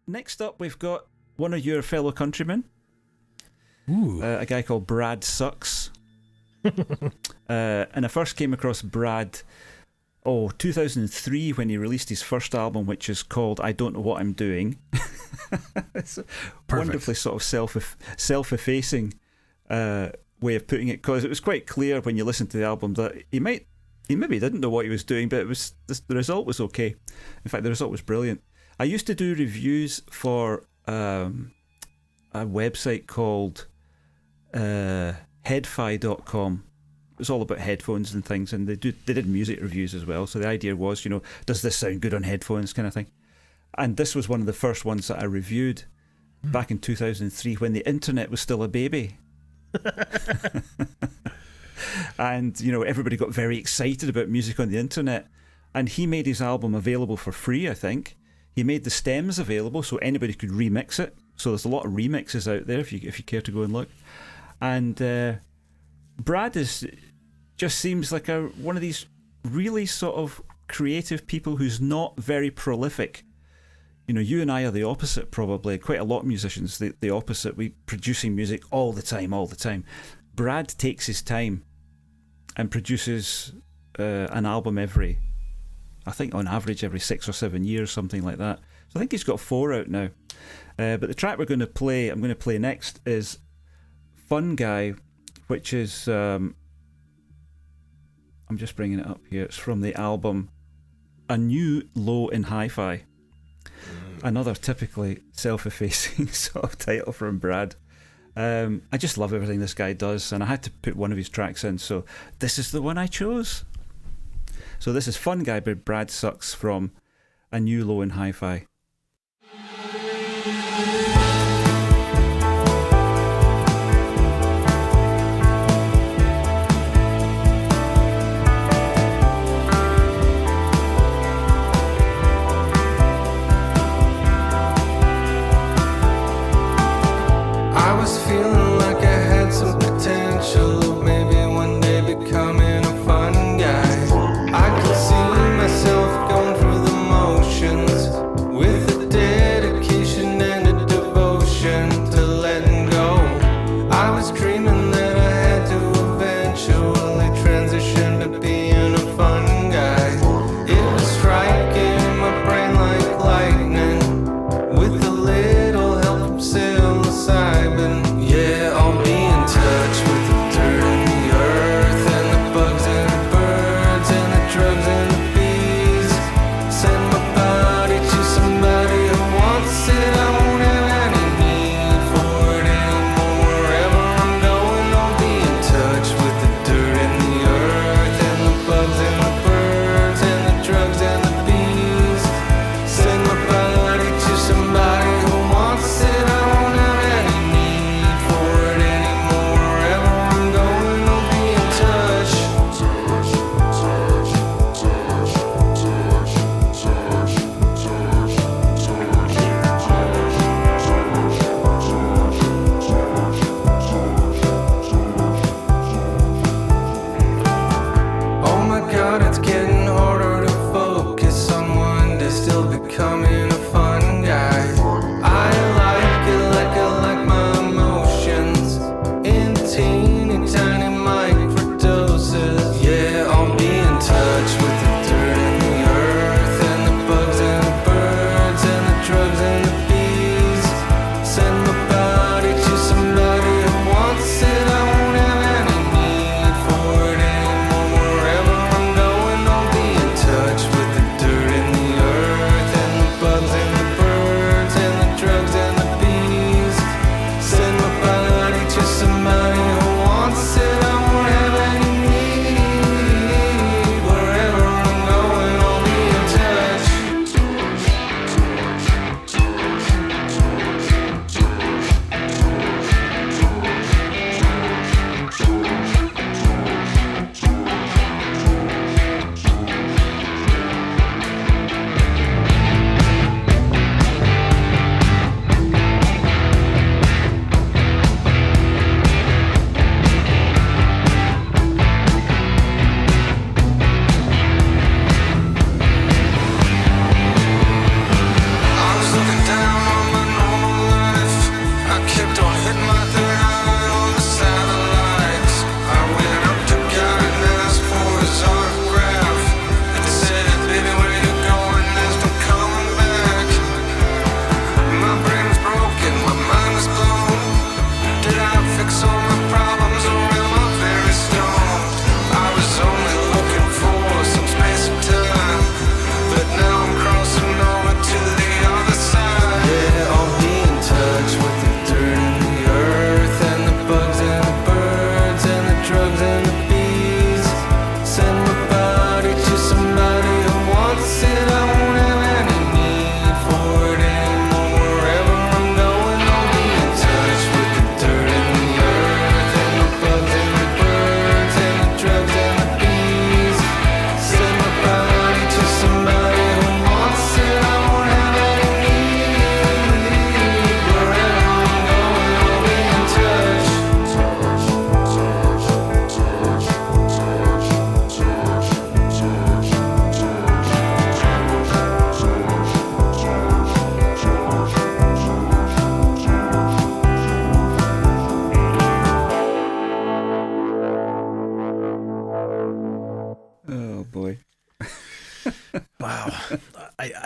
Next up, we've got one of your fellow countrymen. Ooh. A guy called Brad Sucks. And I first came across Brad 2003 when he released his first album, which is called I Don't Know What I'm Doing. It's a wonderfully sort of self-effacing way of putting it, because it was quite clear when you listen to the album that he maybe didn't know what he was doing, but the result was okay. In fact, the result was brilliant. I used to do reviews for a website called headfi.com. It was all about headphones and things, and they did music reviews as well. So the idea was, does this sound good on headphones, kind of thing. And this was one of the first ones that I reviewed back in 2003 when the internet was still a baby. And everybody got very excited about music on the internet, and he made his album available for free. I think he made the stems available so anybody could remix it. So there's a lot of remixes out there if you care to go and look. And Brad just seems like one of these really sort of creative people who's not very prolific. You and I are the opposite, probably. Quite a lot of musicians, the opposite. We producing music all the time. Brad takes his time and produces an album I think on average every 6 or 7 years, something like that. So I think he's got 4 out now. But the track I'm going to play next is Fun Guy, which is I'm just bringing it up here. It's from the album A New Low in Hi-Fi. Another typically self-effacing sort of title from Brad. I just love everything this guy does, and I had to put one of his tracks in, so this is the one I chose. So this is Fun Guy by Brad Sucks from A New Low in Hi-Fi. Feeling like I had some potential, maybe one day becoming a fun guy. I could see myself going through the motions with a dedication and a devotion.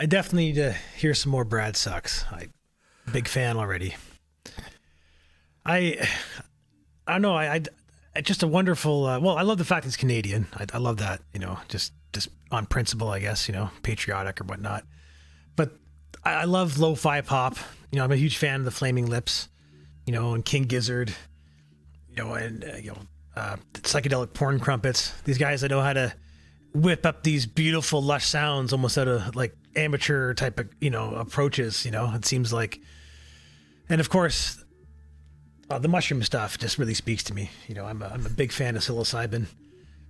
I definitely need to hear some more Brad Sucks. Big fan already. I don't know. I just a wonderful. Well, I love the fact he's Canadian. I love that. Just on principle, I guess. Patriotic or whatnot. But I love lo-fi pop. I'm a huge fan of the Flaming Lips. And King Gizzard. And psychedelic porn crumpets. These guys that know how to whip up these beautiful, lush sounds almost out of like amateur type of approaches. It seems like, and of course. The mushroom stuff just really speaks to me. I'm a big fan of psilocybin,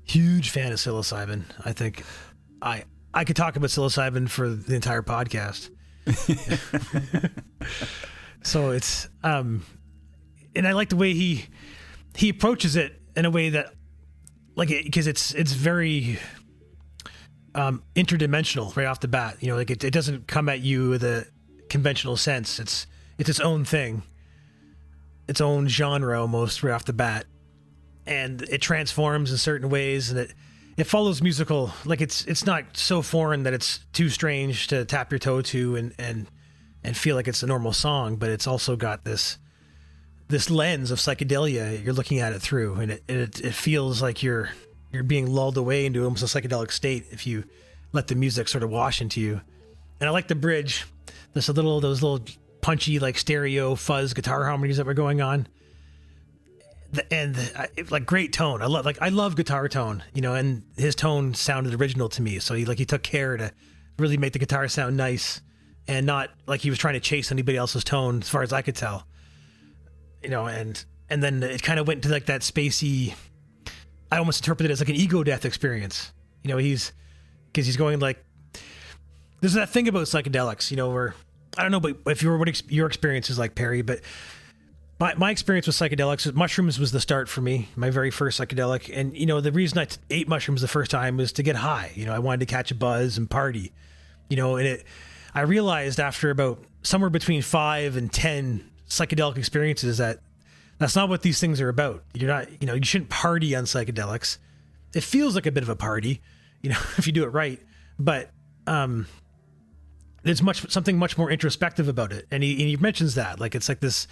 huge fan of psilocybin. I think I could talk about psilocybin for the entire podcast. So it's and I like the way he approaches it in a way that because it's very interdimensional right off the bat. It doesn't come at you with a conventional sense. It's its own thing. Its own genre almost right off the bat, and it transforms in certain ways, and it follows musical, it's not so foreign that it's too strange to tap your toe to and feel like it's a normal song, but it's also got this lens of psychedelia you're looking at it through, and it feels like you're being lulled away into almost a psychedelic state if you let the music sort of wash into you. And I like the bridge. Those little punchy stereo fuzz guitar harmonies that were going on, and great tone. I love guitar tone, and his tone sounded original to me. So he took care to really make the guitar sound nice, and not like he was trying to chase anybody else's tone, as far as I could tell. And then it kind of went into that spacey. I almost interpreted it as an ego death experience. He's going there's that thing about psychedelics, where. I don't know, but what your experience is like, Perry, but my experience with psychedelics, mushrooms was the start for me, my very first psychedelic. And, the reason I ate mushrooms the first time was to get high. I wanted to catch a buzz and party, and I realized after about somewhere between 5 and 10 psychedelic experiences that's not what these things are about. You're not, you shouldn't party on psychedelics. It feels like a bit of a party, if you do it right. But, there's something much more introspective about it. And he mentions that, it's like this,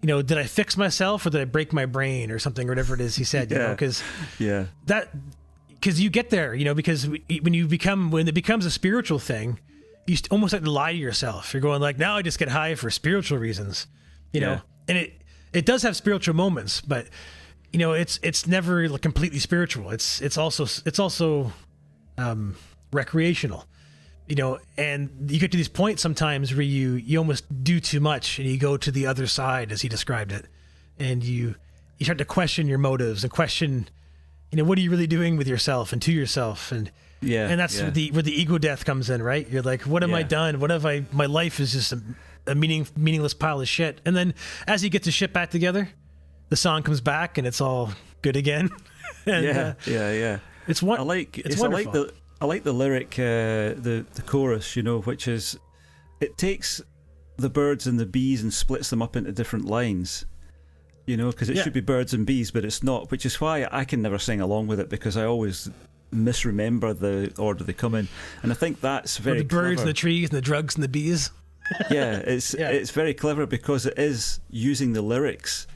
did I fix myself or did I break my brain or something, or whatever it is he said, because you get there, because when it becomes a spiritual thing, you almost have to lie to yourself. You're going now I just get high for spiritual reasons, know, and it does have spiritual moments, but it's never completely spiritual. It's also recreational. And you get to these points sometimes where you almost do too much and you go to the other side, as he described it. And you start to question your motives and question, what are you really doing with yourself and to yourself? And that's where the ego death comes in, right? You're like, what have I done? What have my life is just a meaningless pile of shit. And then as he gets his shit back together, the song comes back and it's all good again. And, It's wonderful. I like the lyric, the chorus, which is, it takes the birds and the bees and splits them up into different lines, because it should be birds and bees, but it's not, which is why I can never sing along with it, because I always misremember the order they come in. And I think that's very clever. The birds clever. and the trees and the drugs and the bees. It's very clever because it is using the lyrics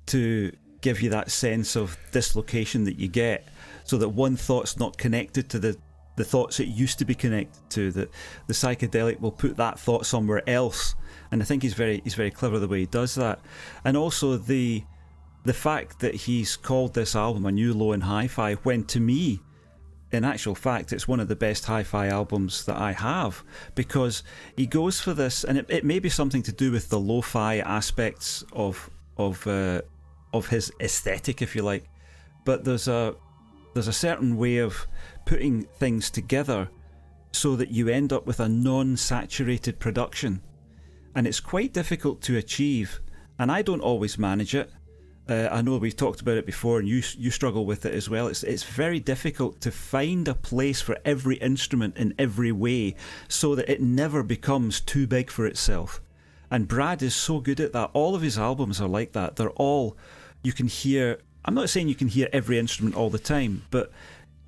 to give you that sense of dislocation that you get, so that one thought's not connected to the thoughts it used to be connected to, that the psychedelic will put that thought somewhere else. And I think he's very clever the way he does that. And also the fact that he's called this album a new low and hi-fi, when to me, in actual fact, it's one of the best hi-fi albums that I have, because he goes for this, and it may be something to do with the lo-fi aspects of his aesthetic, if you like, but there's a certain way of putting things together so that you end up with a non-saturated production, and it's quite difficult to achieve, and I don't always manage it. I know we've talked about it before, and you struggle with it as well. It's very difficult to find a place for every instrument in every way so that it never becomes too big for itself. And Brad is so good at that. All of his albums are like that. They're all, you can hear, I'm not saying you can hear every instrument all the time, but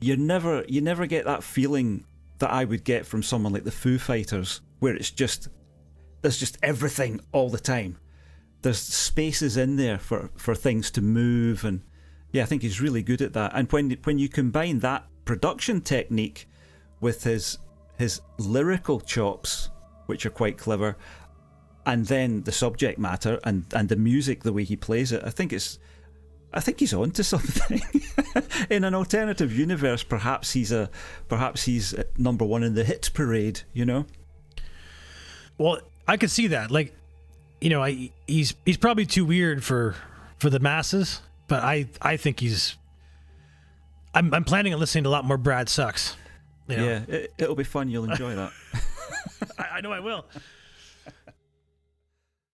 you never get that feeling that I would get from someone like the Foo Fighters, where there's just everything all the time. There's spaces in there for things to move, and yeah, I think he's really good at that. And when you combine that production technique with his lyrical chops, which are quite clever, and then the subject matter and the music, the way he plays it, I think he's onto something. In an alternative universe, perhaps he's number one in the hits parade, you know? Well, I could see that. Like, you know, he's probably too weird for the masses, but I think I'm planning on listening to a lot more Brad Sucks. You know? Yeah, it'll be fun. You'll enjoy that. I know I will.